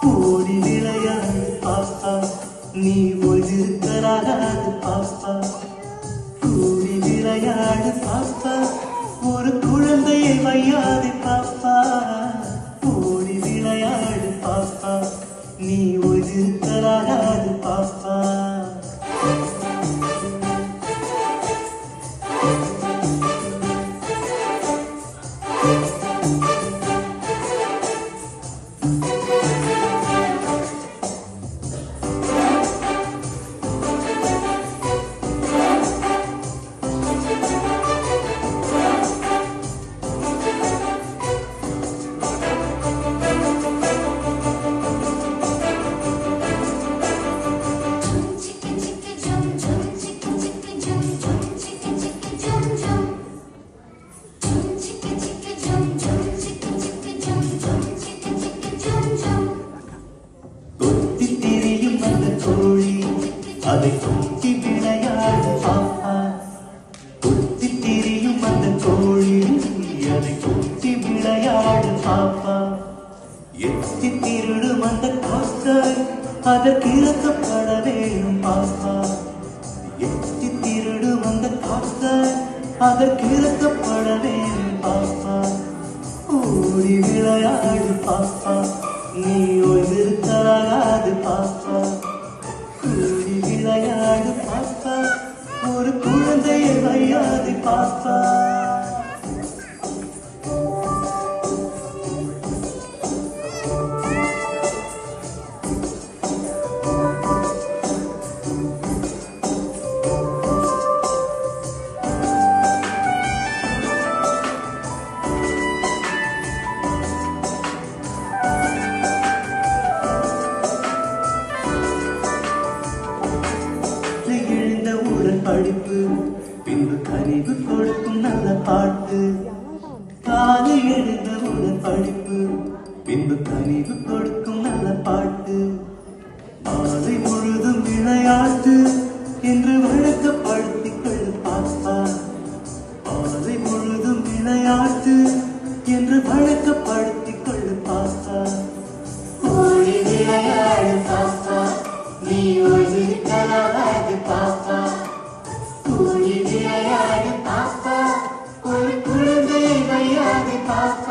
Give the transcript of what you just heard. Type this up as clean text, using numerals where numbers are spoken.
ஓடி விளையாடு பாப்பா, நீ ஒழிருக்கலாகாது பாப்பா. கூடி விளையாடு பாப்பா, ஒரு குழந்தையை வையாது பாப்பா. ஓடி விளையாடு பாப்பா, நீ ஒழிருக்கலாகாது பாப்பா. அதை கொத்தி விளையாடு பாப்பா, கொத்தி திரியும் அந்த கோழி, அதை கொத்தி விளையாடு பாப்பா. எத்தி திருடும் அந்த காக்காய், அதற்கு இறக்கப்பட வேணும் பாப்பா. எத்தி திருடும் அந்த காக்காய், அதற்கு இறக்கப்பட வேணும் பாப்பா. ஓடி விளையாடு பாப்பா, நீ ஒழிருக்கலாகாது பாப்பா. கூடி விளையாடு பாப்பா, ஒரு குழந்தையை வையாது பாப்பா. எழுந்தவுடன் படிப்பு, பின்பு கனிவு கொடுக்கும் நல்ல பாட்டு. காலை எழுந்தவுடன் படிப்பு, பின்பு கனிவு கொடுக்கும் நல்ல பாட்டு. மாலை முழுதும் விளையாட்டு என்று வழக்கப்படுத்திக் கொள்ளு பாப்பா. மாலை முழுதும் விளையாட்டு என்று வழக்கப்படுத்திக் கொள்ளு பாப்பா. ஓடி விளையாடு பாப்பா, நீ ஒழிருக்கலாகாது பாப்பா. கூடி விளையாடு பாப்பா, ஒரு குழந்தையை வையாது பாப்பா.